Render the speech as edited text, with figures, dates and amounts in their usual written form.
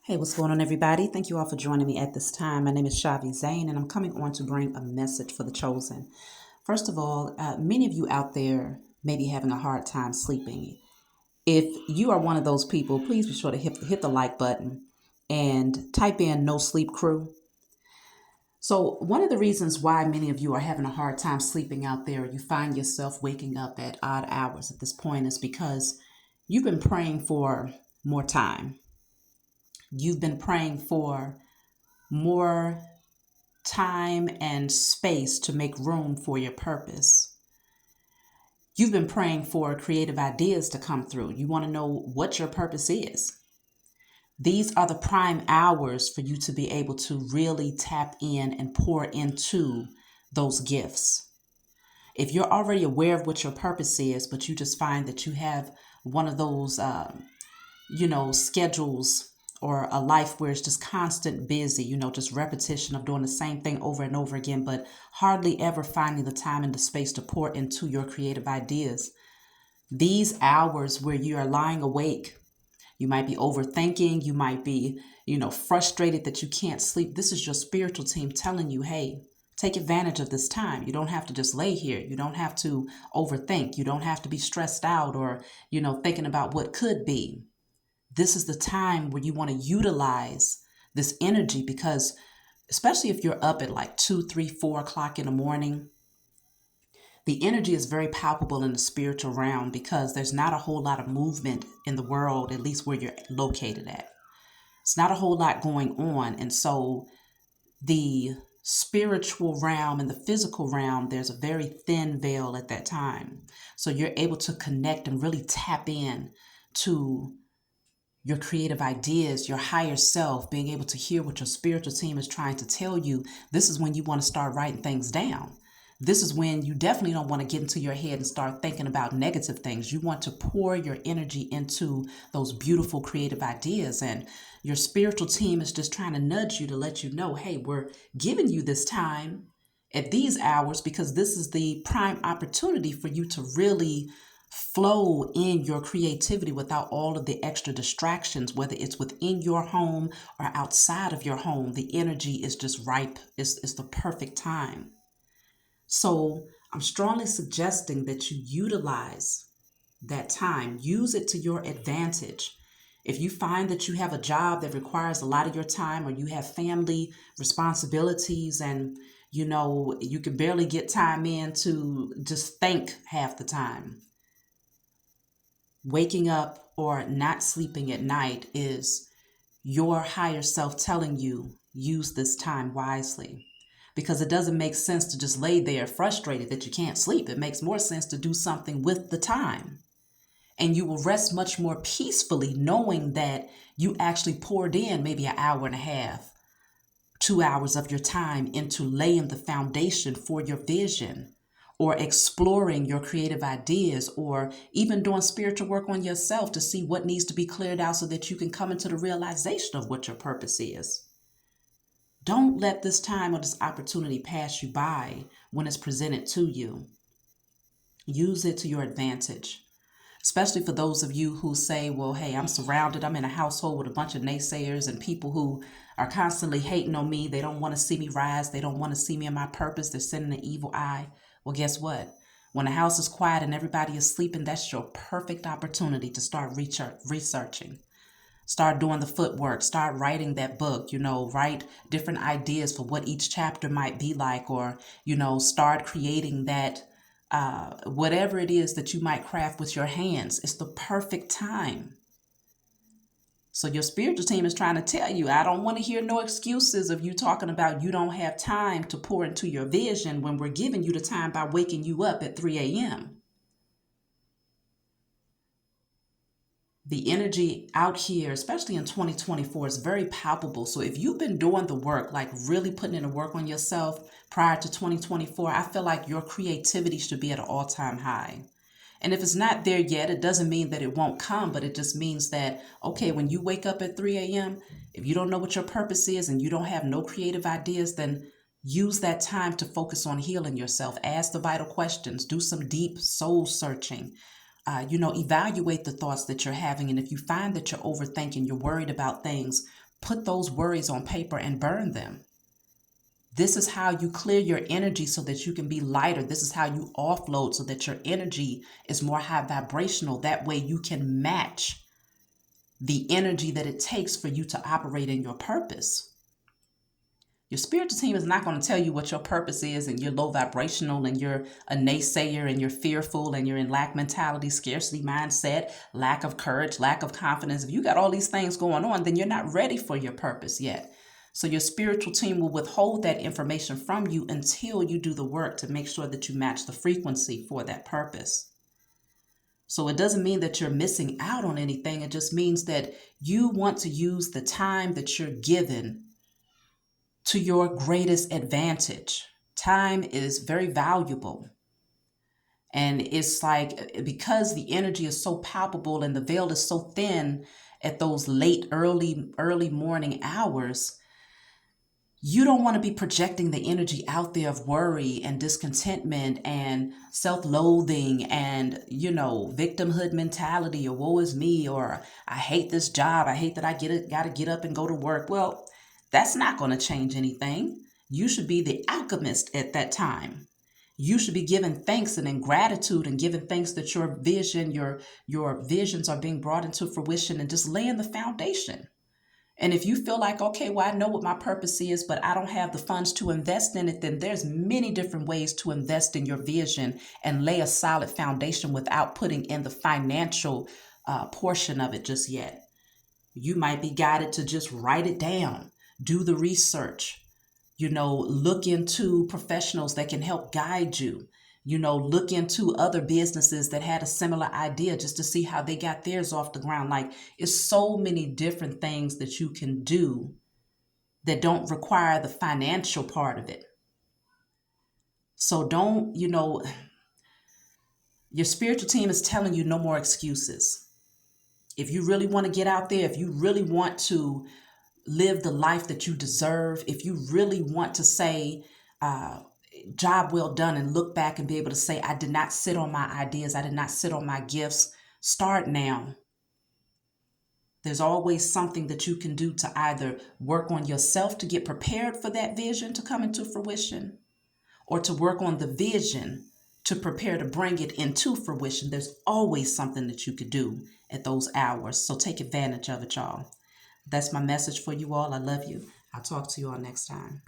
Hey, what's going on, everybody? Thank you all for joining me at this time. My name is Shavi Zane, and I'm coming on to bring a message for the chosen. First of all, many of you out there may be having a hard time sleeping. If you are one of those people, please be sure to hit the like button and type in "no sleep crew." So, one of the reasons why many of you are having a hard time sleeping out there, you find yourself waking up at odd hours at this point, is because you've been praying for more time. You've been praying for more time and space to make room for your purpose. You've been praying for creative ideas to come through. You want to know what your purpose is. These are the prime hours for you to be able to really tap in and pour into those gifts. If you're already aware of what your purpose is, but you just find that you have one of those schedules or a life where it's just constant busy, just repetition of doing the same thing over and over again, but hardly ever finding the time and the space to pour into your creative ideas. These hours where you are lying awake, you might be overthinking, you might be, frustrated that you can't sleep. This is your spiritual team telling you, hey, take advantage of this time. You don't have to just lay here. You don't have to overthink. You don't have to be stressed out or, thinking about what could be. This is the time where you want to utilize this energy because, especially if you're up at like 2, 3, 4 o'clock in the morning, the energy is very palpable in the spiritual realm because there's not a whole lot of movement in the world, at least where you're located at. It's not a whole lot going on. And so the spiritual realm and the physical realm, there's a very thin veil at that time. So you're able to connect and really tap in to your creative ideas, your higher self, being able to hear what your spiritual team is trying to tell you. This is when you want to start writing things down. This is when you definitely don't want to get into your head and start thinking about negative things. You want to pour your energy into those beautiful creative ideas. And your spiritual team is just trying to nudge you to let you know, hey, we're giving you this time at these hours because this is the prime opportunity for you to really flow in your creativity without all of the extra distractions, whether it's within your home or outside of your home. The energy is just ripe. It's the perfect time. So I'm strongly suggesting that you utilize that time, use it to your advantage. If you find that you have a job that requires a lot of your time or you have family responsibilities and you can barely get time in to just think half the time, waking up or not sleeping at night is your higher self telling you use this time wisely, because it doesn't make sense to just lay there frustrated that you can't sleep. It makes more sense to do something with the time, and you will rest much more peacefully knowing that you actually poured in maybe an hour and a half, 2 hours of your time into laying the foundation for your vision, or exploring your creative ideas, or even doing spiritual work on yourself to see what needs to be cleared out so that you can come into the realization of what your purpose is. Don't let this time or this opportunity pass you by when it's presented to you. Use it to your advantage, especially for those of you who say, well, hey, I'm in a household with a bunch of naysayers and people who are constantly hating on me. They don't want to see me rise. They don't want to see me in my purpose. They're sending an evil eye. Well, guess what? When the house is quiet and everybody is sleeping, that's your perfect opportunity to start researching. Start doing the footwork, start writing that book, write different ideas for what each chapter might be like, or, start creating that, whatever it is that you might craft with your hands. It's the perfect time. So your spiritual team is trying to tell you, I don't want to hear no excuses of you talking about you don't have time to pour into your vision when we're giving you the time by waking you up at 3 a.m. The energy out here, especially in 2024, is very palpable. So if you've been doing the work, like really putting in the work on yourself prior to 2024, I feel like your creativity should be at an all-time high. And if it's not there yet, it doesn't mean that it won't come, but it just means that, okay, when you wake up at 3 a.m., if you don't know what your purpose is and you don't have no creative ideas, then use that time to focus on healing yourself. Ask the vital questions. Do some deep soul searching. Evaluate the thoughts that you're having. And if you find that you're overthinking, you're worried about things, Put those worries on paper and burn them. This is how you clear your energy so that you can be lighter. This is how you offload so that your energy is more high vibrational. That way you can match the energy that it takes for you to operate in your purpose. Your spiritual team is not going to tell you what your purpose is, and you're low vibrational and you're a naysayer and you're fearful and you're in lack mentality, scarcity mindset, lack of courage, lack of confidence. If you got all these things going on, then you're not ready for your purpose yet. So your spiritual team will withhold that information from you until you do the work to make sure that you match the frequency for that purpose. So it doesn't mean that you're missing out on anything. It just means that you want to use the time that you're given to your greatest advantage. Time is very valuable. And it's like, because the energy is so palpable and the veil is so thin at those late, early morning hours, you don't want to be projecting the energy out there of worry and discontentment and self-loathing and, victimhood mentality, or woe is me, or I hate this job. I hate that I gotta get up and go to work. Well, that's not going to change anything. You should be the alchemist at that time. You should be giving thanks and in gratitude and giving thanks that your visions are being brought into fruition, and just laying the foundation. And if you feel like, okay, well, I know what my purpose is, but I don't have the funds to invest in it, then there's many different ways to invest in your vision and lay a solid foundation without putting in the financial portion of it just yet. You might be guided to just write it down, do the research, look into professionals that can help guide you. Look into other businesses that had a similar idea just to see how they got theirs off the ground. Like, it's so many different things that you can do that don't require the financial part of it. So don't, your spiritual team is telling you no more excuses. If you really want to get out there, if you really want to live the life that you deserve, if you really want to say, job well done, and look back and be able to say, I did not sit on my ideas, I did not sit on my gifts, start now. There's always something that you can do to either work on yourself to get prepared for that vision to come into fruition, or to work on the vision to prepare to bring it into fruition. There's always something that you could do at those hours. So take advantage of it, y'all. That's my message for you all. I love you. I'll talk to you all next time.